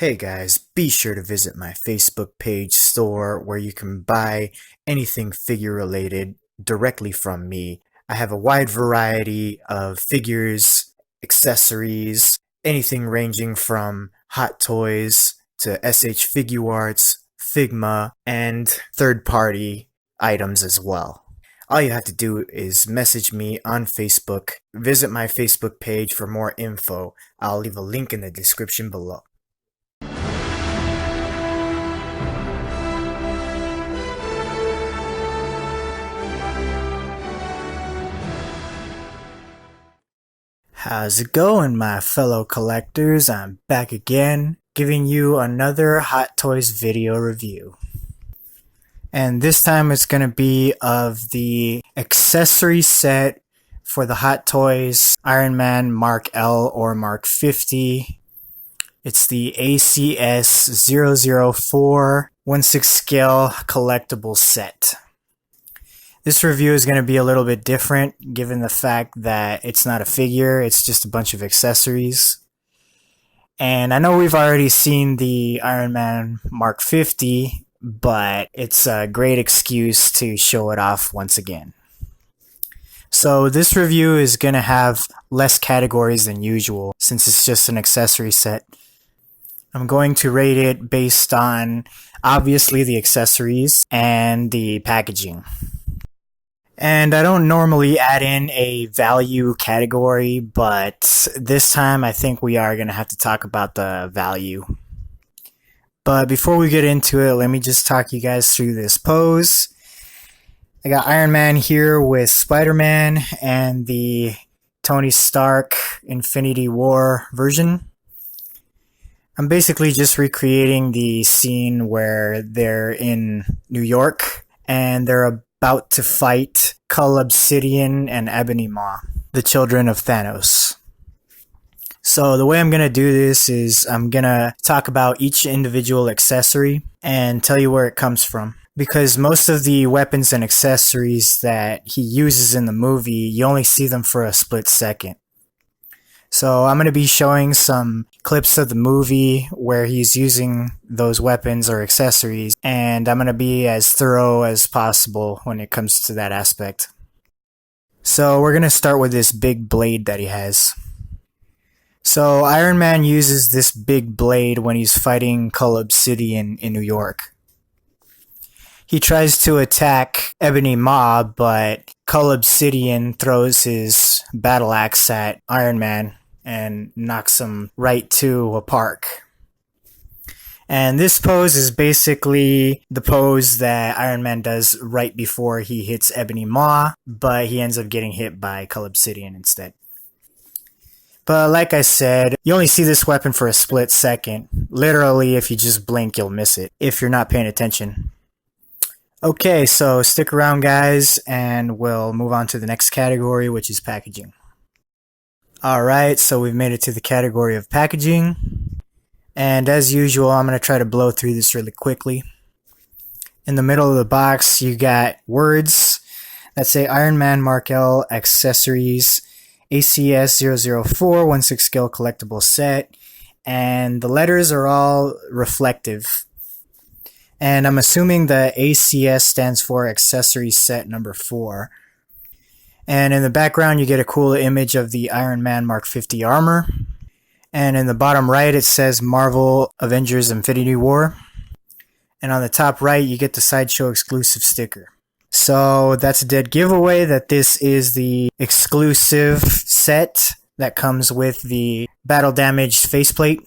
Hey guys, be sure to visit my Facebook page store where you can buy anything figure related directly from me. I have a wide variety of figures, accessories, anything ranging from Hot Toys to SH Figuarts, Figma, and third-party items as well. All you have to do is message me on Facebook, visit my Facebook page for more info. I'll leave a link in the description below. How's it going, my fellow collectors? I'm back again, giving you another Hot Toys video review. And this time it's going to be of the accessory set for the Hot Toys Iron Man Mark L or Mark 50. It's the ACS 004 scale collectible set. This review is going to be a little bit different given the fact that it's not a figure, it's just a bunch of accessories. And I know we've already seen the Iron Man Mark 50, but it's a great excuse to show it off once again. So this review is going to have less categories than usual since it's just an accessory set. I'm going to rate it based on obviously the accessories and the packaging. And I don't normally add in a value category, but this time I think we are going to have to talk about the value. But before we get into it, let me just talk you guys through this pose. I got Iron Man here with Spider-Man and the Tony Stark Infinity War version. I'm basically just recreating the scene where they're in New York and they're about to fight Cull Obsidian and Ebony Maw, the children of Thanos. So the way I'm going to do this is I'm going to talk about each individual accessory and tell you where it comes from. Because most of the weapons and accessories that he uses in the movie, you only see them for a split second. So I'm going to be showing some clips of the movie where he's using those weapons or accessories, and I'm going to be as thorough as possible when it comes to that aspect. So we're going to start with this big blade that he has. So Iron Man uses this big blade when he's fighting Cull Obsidian in New York. He tries to attack Ebony Maw, but Cull Obsidian throws his battle axe at Iron Man and knocks him right to a park. And this pose is basically the pose that Iron Man does right before he hits Ebony Maw, but he ends up getting hit by Cull Obsidian instead. But like I said, you only see this weapon for a split second. Literally, if you just blink, you'll miss it if you're not paying attention. Okay, so stick around guys, and we'll move on to the next category, which is packaging. Alright, so we've made it to the category of packaging. And as usual, I'm going to try to blow through this really quickly. In the middle of the box, you got words that say Iron Man Mark L Accessories ACS 004 scale collectible set. And the letters are all reflective. And I'm assuming the ACS stands for Accessory Set number 4. And in the background, you get a cool image of the Iron Man Mark 50 armor. And in the bottom right, it says Marvel Avengers Infinity War. And on the top right, you get the Sideshow exclusive sticker. So that's a dead giveaway that this is the exclusive set that comes with the battle damaged faceplate.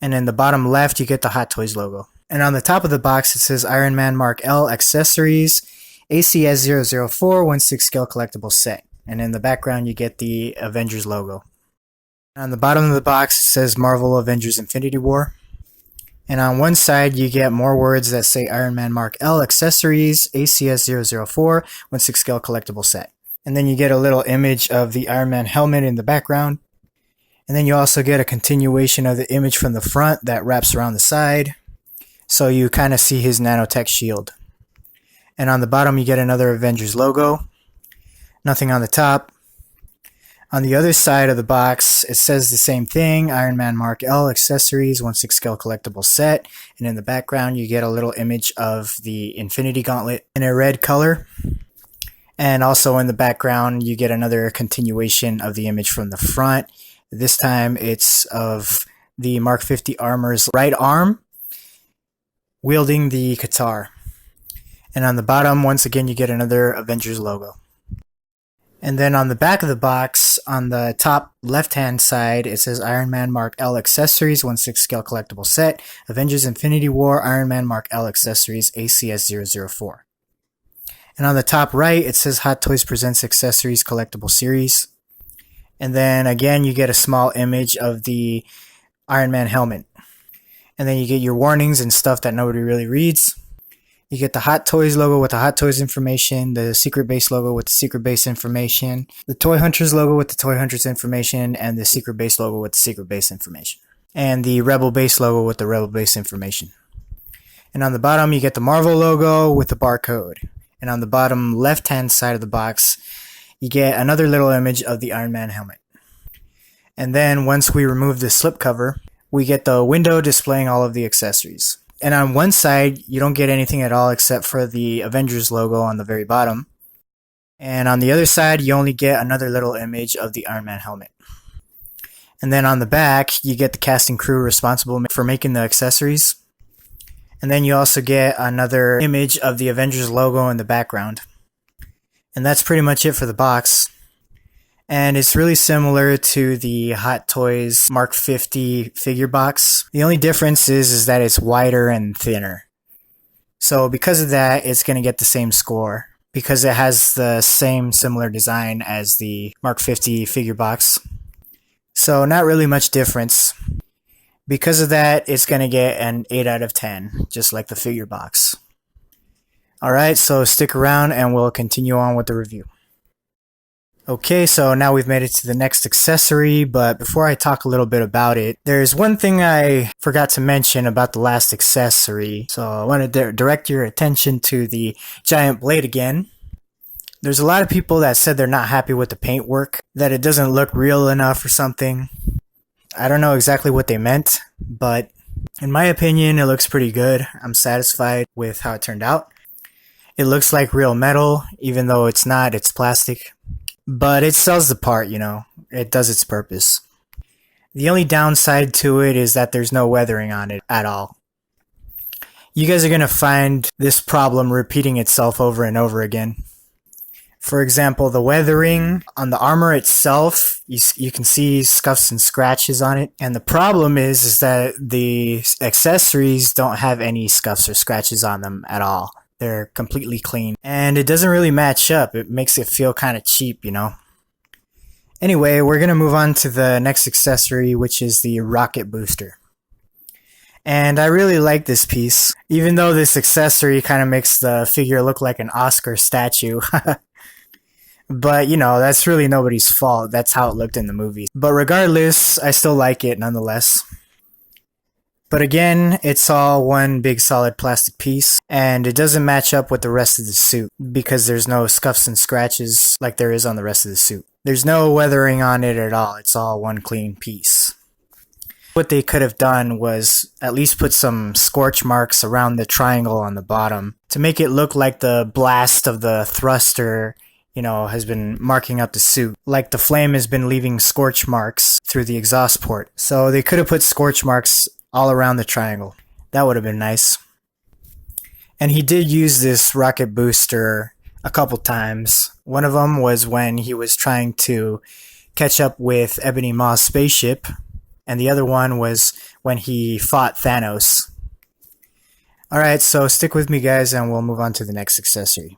And in the bottom left, you get the Hot Toys logo. And on the top of the box, it says Iron Man Mark L Accessories ACS 004 scale collectible set. And in the background, you get the Avengers logo. On the bottom of the box, it says Marvel Avengers Infinity War. And on one side, you get more words that say Iron Man Mark L Accessories ACS 004 scale collectible set. And then you get a little image of the Iron Man helmet in the background. And then you also get a continuation of the image from the front that wraps around the side. So you kind of see his nanotech shield. And on the bottom, you get another Avengers logo. Nothing on the top. On the other side of the box, it says the same thing, Iron Man Mark L Accessories, 1/6 scale collectible set. And in the background, you get a little image of the Infinity Gauntlet in a red color. And also in the background, you get another continuation of the image from the front. This time, it's of the Mark 50 Armor's right arm, wielding the Katar. And on the bottom, once again, you get another Avengers logo. And then on the back of the box, on the top left-hand side, it says Iron Man Mark L Accessories, 1/6 scale collectible set, Avengers Infinity War Iron Man Mark L Accessories, ACS004. And on the top right, it says Hot Toys Presents Accessories Collectible Series. And then again, you get a small image of the Iron Man helmet. And then you get your warnings and stuff that nobody really reads. You get the Hot Toys logo with the Hot Toys information, the Secret Base logo with the Secret Base information, the Toy Hunters logo with the Toy Hunters information, and the Secret Base logo with the Secret Base information. And the Rebel Base logo with the Rebel Base information. And on the bottom, you get the Marvel logo with the barcode. And on the bottom left-hand side of the box, you get another little image of the Iron Man helmet. And then once we remove the slipcover, we get the window displaying all of the accessories. And on one side, you don't get anything at all except for the Avengers logo on the very bottom. And on the other side, you only get another little image of the Iron Man helmet. And then on the back, you get the cast and crew responsible for making the accessories. And then you also get another image of the Avengers logo in the background. And that's pretty much it for the box. And it's really similar to the Hot Toys Mark 50 figure box. The only difference is that it's wider and thinner. So because of that, it's going to get the same score because it has the same similar design as the Mark 50 figure box. So not really much difference. Because of that, it's going to get an 8 out of 10, just like the figure box. Alright, so stick around and we'll continue on with the review. Okay, so now we've made it to the next accessory, but before I talk a little bit about it, there's one thing I forgot to mention about the last accessory. So I want to direct your attention to the giant blade again. There's a lot of people that said they're not happy with the paintwork, that it doesn't look real enough or something. I don't know exactly what they meant, but in my opinion, it looks pretty good. I'm satisfied with how it turned out. It looks like real metal, even though it's not, it's plastic. But it sells the part, you know. It does its purpose. The only downside to it is that there's no weathering on it at all. You guys are going to find this problem repeating itself over and over again. For example, the weathering on the armor itself, you can see scuffs and scratches on it. And the problem is that the accessories don't have any scuffs or scratches on them at all. They're completely clean. And it doesn't really match up. It makes it feel kind of cheap, you know. Anyway, we're going to move on to the next accessory, which is the rocket booster. And I really like this piece, even though this accessory kind of makes the figure look like an Oscar statue. But, you know, that's really nobody's fault. That's how it looked in the movie. But regardless, I still like it nonetheless. But again, it's all one big solid plastic piece, and it doesn't match up with the rest of the suit because there's no scuffs and scratches like there is on the rest of the suit. There's no weathering on it at all. It's all one clean piece. What they could have done was at least put some scorch marks around the triangle on the bottom to make it look like the blast of the thruster, you know, has been marking up the suit, like the flame has been leaving scorch marks through the exhaust port. So they could have put scorch marks all around the triangle. That would have been nice. And he did use this rocket booster a couple times. One of them was when he was trying to catch up with Ebony Maw's spaceship, and the other one was when he fought Thanos. Alright, so stick with me guys and we'll move on to the next accessory.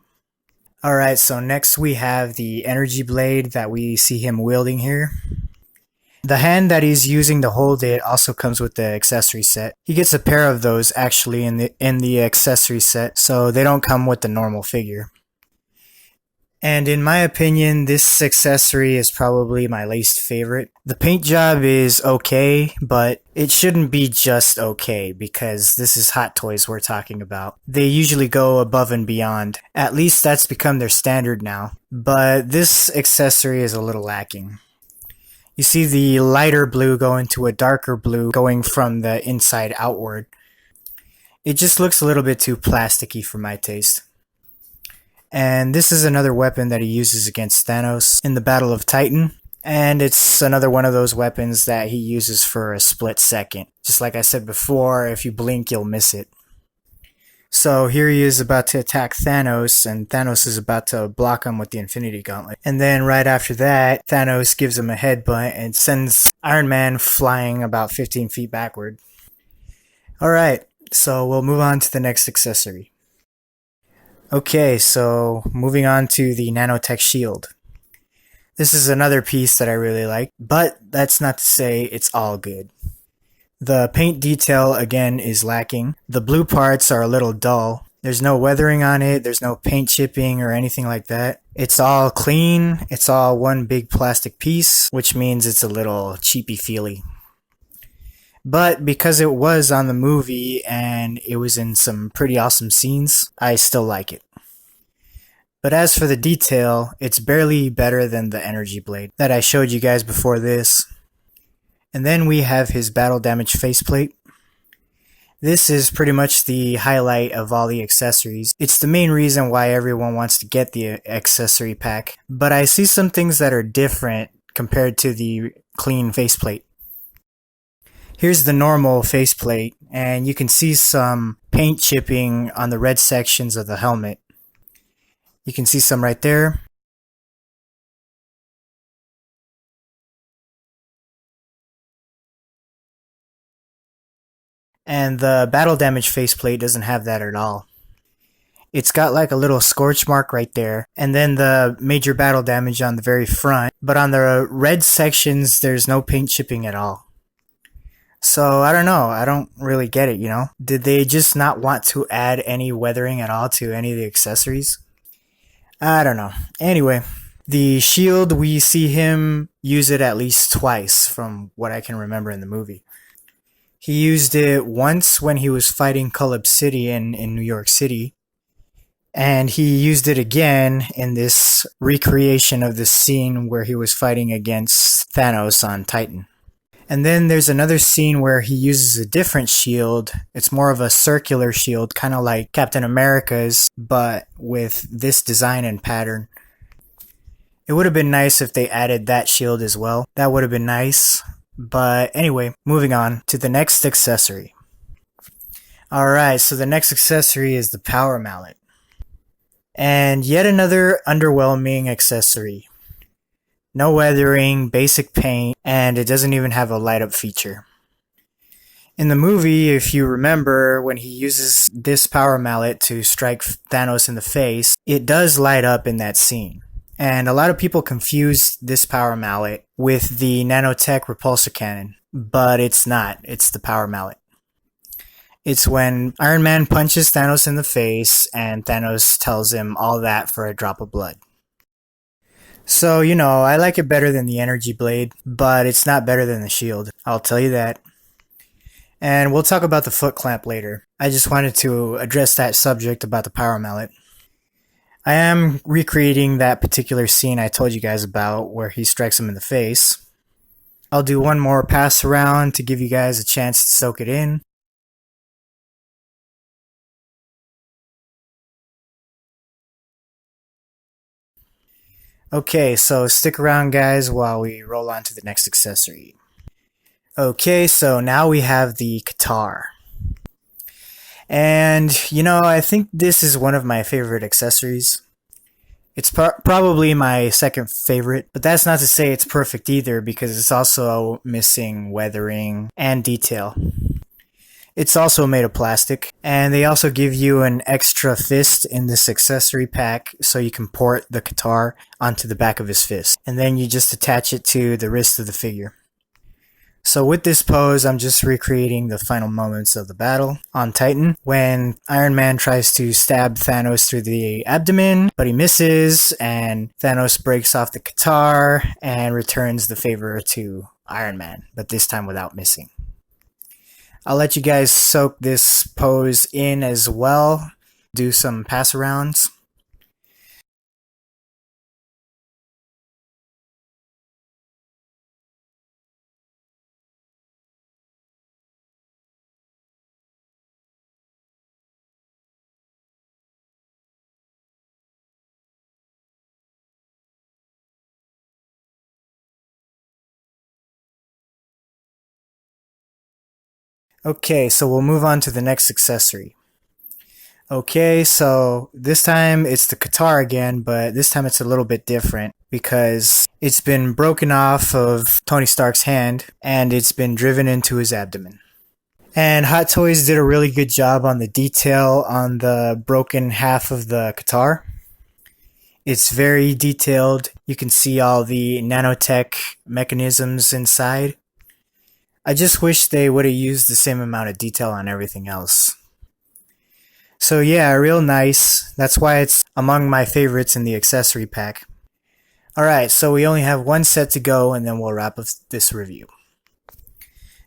Alright, so next we have the energy blade that we see him wielding here. The hand that he's using to hold it also comes with the accessory set. He gets a pair of those actually in the accessory set, so they don't come with the normal figure. And in my opinion, this accessory is probably my least favorite. The paint job is okay, but it shouldn't be just okay because this is Hot Toys we're talking about. They usually go above and beyond. At least that's become their standard now. But this accessory is a little lacking. You see the lighter blue go into a darker blue going from the inside outward. It just looks a little bit too plasticky for my taste. And this is another weapon that he uses against Thanos in the Battle of Titan. And it's another one of those weapons that he uses for a split second. Just like I said before, if you blink, you'll miss it. So here he is about to attack Thanos, and Thanos is about to block him with the Infinity Gauntlet. And then right after that, Thanos gives him a headbutt and sends Iron Man flying about 15 feet backward. Alright, so we'll move on to the next accessory. Okay, so moving on to the Nanotech Shield. This is another piece that I really like, but that's not to say it's all good. The paint detail, again, is lacking. The blue parts are a little dull. There's no weathering on it, there's no paint chipping or anything like that. It's all clean, it's all one big plastic piece, which means it's a little cheapy-feely. But because it was on the movie and it was in some pretty awesome scenes, I still like it. But as for the detail, it's barely better than the energy blade that I showed you guys before this. And then we have his battle damage faceplate. This is pretty much the highlight of all the accessories. It's the main reason why everyone wants to get the accessory pack. But I see some things that are different compared to the clean faceplate. Here's the normal faceplate, and you can see some paint chipping on the red sections of the helmet. You can see some right there. And the battle damage faceplate doesn't have that at all. It's got like a little scorch mark right there, and then the major battle damage on the very front, but on the red sections there's no paint chipping at all. So I don't know, I don't really get it, you know? Did they just not want to add any weathering at all to any of the accessories? I don't know. Anyway, the shield, we see him use it at least twice from what I can remember in the movie. He used it once when he was fighting Cullub City in New York City. And he used it again in this recreation of the scene where he was fighting against Thanos on Titan. And then there's another scene where he uses a different shield. It's more of a circular shield, kind of like Captain America's, but with this design and pattern. It would have been nice if they added that shield as well. That would have been nice. But anyway, moving on to the next accessory. Alright, so the next accessory is the Power Mallet. And yet another underwhelming accessory. No weathering, basic paint, and it doesn't even have a light up feature. In the movie, if you remember, when he uses this Power Mallet to strike Thanos in the face, it does light up in that scene. And a lot of people confuse this Power Mallet with the Nanotech Repulsor Cannon, but it's not. It's the Power Mallet. It's when Iron Man punches Thanos in the face and Thanos tells him all that for a drop of blood. So, you know, I like it better than the energy blade, but it's not better than the shield. I'll tell you that. And we'll talk about the foot clamp later. I just wanted to address that subject about the Power Mallet. I am recreating that particular scene I told you guys about where he strikes him in the face. I'll do one more pass around to give you guys a chance to soak it in. Okay, so stick around guys while we roll on to the next accessory. Okay, so now we have the Katar. And, you know, I think this is one of my favorite accessories. It's probably my second favorite, but that's not to say it's perfect either because it's also missing weathering and detail. It's also made of plastic, and they also give you an extra fist in this accessory pack so you can port the Katar onto the back of his fist, and then you just attach it to the wrist of the figure. So with this pose, I'm just recreating the final moments of the battle on Titan when Iron Man tries to stab Thanos through the abdomen, but he misses, and Thanos breaks off the Katar and returns the favor to Iron Man, but this time without missing. I'll let you guys soak this pose in as well, do some pass arounds. Okay, so we'll move on to the next accessory. Okay, so this time it's the Katar again, but this time it's a little bit different because it's been broken off of Tony Stark's hand and it's been driven into his abdomen. And Hot Toys did a really good job on the detail on the broken half of the Katar. It's very detailed. You can see all the nanotech mechanisms inside. I just wish they would have used the same amount of detail on everything else. So yeah, real nice. That's why it's among my favorites in the accessory pack. Alright, so we only have one set to go and then we'll wrap up this review.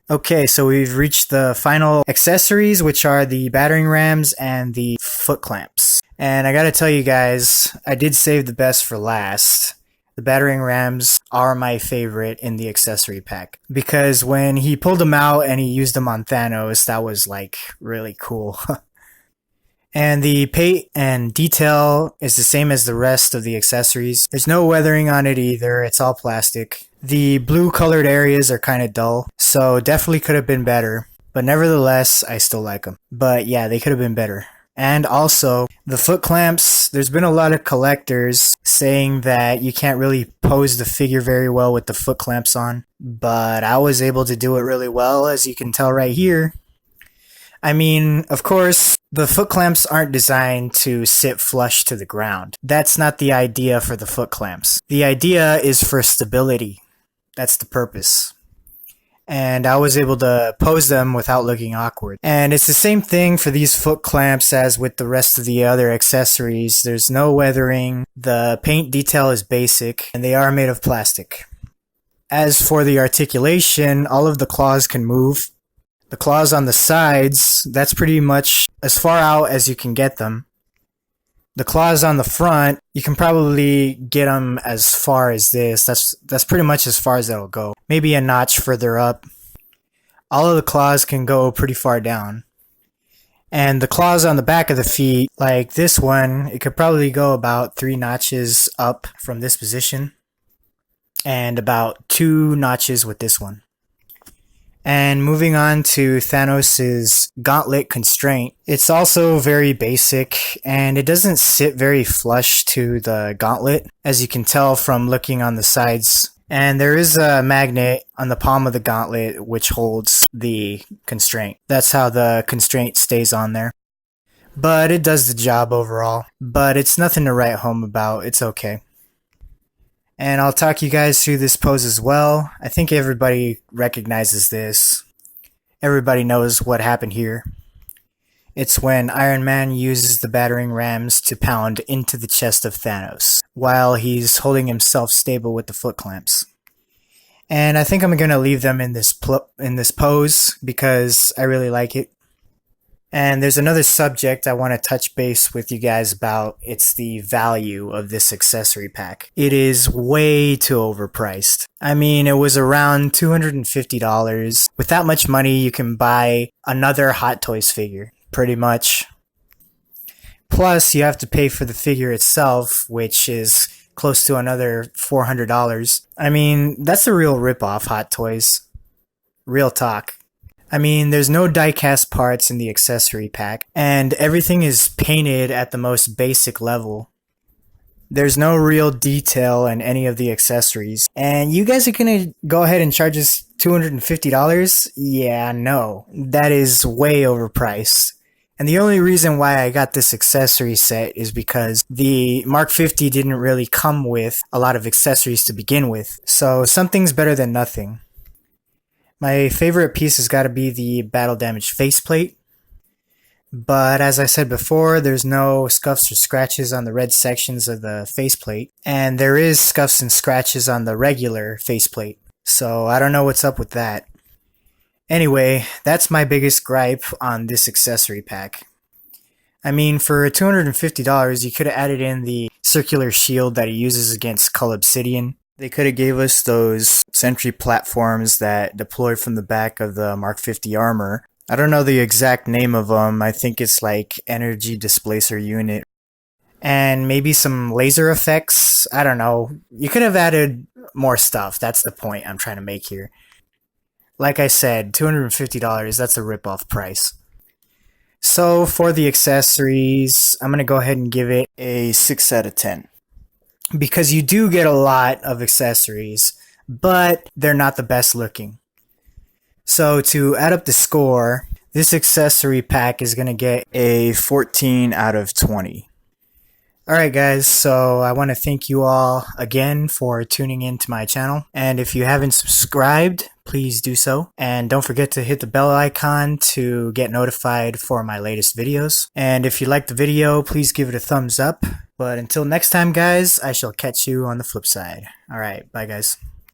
Okay, so we've reached the final accessories, which are the battering rams and the foot clamps. And I gotta tell you guys, I did save the best for last. The battering rams are my favorite in the accessory pack. Because when he pulled them out and he used them on Thanos, that was like really cool. And the paint and detail is the same as the rest of the accessories. There's no weathering on it either, it's all plastic. The blue colored areas are kind of dull, so definitely could have been better. But nevertheless, I still like them. But yeah, they could have been better. And also, the foot clamps, there's been a lot of collectors saying that you can't really pose the figure very well with the foot clamps on. But I was able to do it really well, as you can tell right here. I mean, of course, the foot clamps aren't designed to sit flush to the ground. That's not the idea for the foot clamps. The idea is for stability. That's the purpose. And I was able to pose them without looking awkward. And it's the same thing for these foot clamps as with the rest of the other accessories. There's no weathering, the paint detail is basic, and they are made of plastic. As for the articulation, all of the claws can move. The claws on the sides, that's pretty much as far out as you can get them. The claws on the front, you can probably get them as far as this. That's pretty much as far as that'll go. Maybe a notch further up. All of the claws can go pretty far down. And the claws on the back of the feet, like this one, it could probably go about 3 notches up from this position. And about 2 notches with this one. And moving on to Thanos' Gauntlet Constraint, it's also very basic, and it doesn't sit very flush to the gauntlet, as you can tell from looking on the sides. And there is a magnet on the palm of the gauntlet which holds the constraint. That's how the constraint stays on there. But it does the job overall. But it's nothing to write home about, it's okay. And I'll talk you guys through this pose as well. I think everybody recognizes this. Everybody knows what happened here. It's when Iron Man uses the battering rams to pound into the chest of Thanos, while he's holding himself stable with the foot clamps. And I think I'm going to leave them in this pose because I really like it. And there's another subject I want to touch base with you guys about. It's the value of this accessory pack. It is way too overpriced. I mean, it was around $250. With that much money, you can buy another Hot Toys figure, pretty much. Plus, you have to pay for the figure itself, which is close to another $400. I mean, that's a real rip-off, Hot Toys. Real talk. I mean, there's no die-cast parts in the accessory pack, and everything is painted at the most basic level. There's no real detail in any of the accessories, and you guys are gonna go ahead and charge us $250? Yeah, no. That is way overpriced. And the only reason why I got this accessory set is because the Mark 50 didn't really come with a lot of accessories to begin with, so something's better than nothing. My favorite piece has got to be the battle damage faceplate. But as I said before, there's no scuffs or scratches on the red sections of the faceplate. And there is scuffs and scratches on the regular faceplate. So I don't know what's up with that. Anyway, that's my biggest gripe on this accessory pack. I mean, for $250, you could have added in the circular shield that he uses against Cull Obsidian. They could have gave us those sentry platforms that deploy from the back of the Mark 50 armor. I don't know the exact name of them. I think it's like Energy Displacer Unit. And maybe some laser effects. I don't know. You could have added more stuff. That's the point I'm trying to make here. Like I said, $250, that's a rip-off price. So for the accessories, I'm going to go ahead and give it a 6 out of 10. Because you do get a lot of accessories, but they're not the best looking. So to add up the score, this accessory pack is going to get a 14 out of 20. Alright guys, so I want to thank you all again for tuning in to my channel. And if you haven't subscribed, please do so. And don't forget to hit the bell icon to get notified for my latest videos. And if you liked the video, please give it a thumbs up. But until next time guys, I shall catch you on the flip side. Alright, bye guys.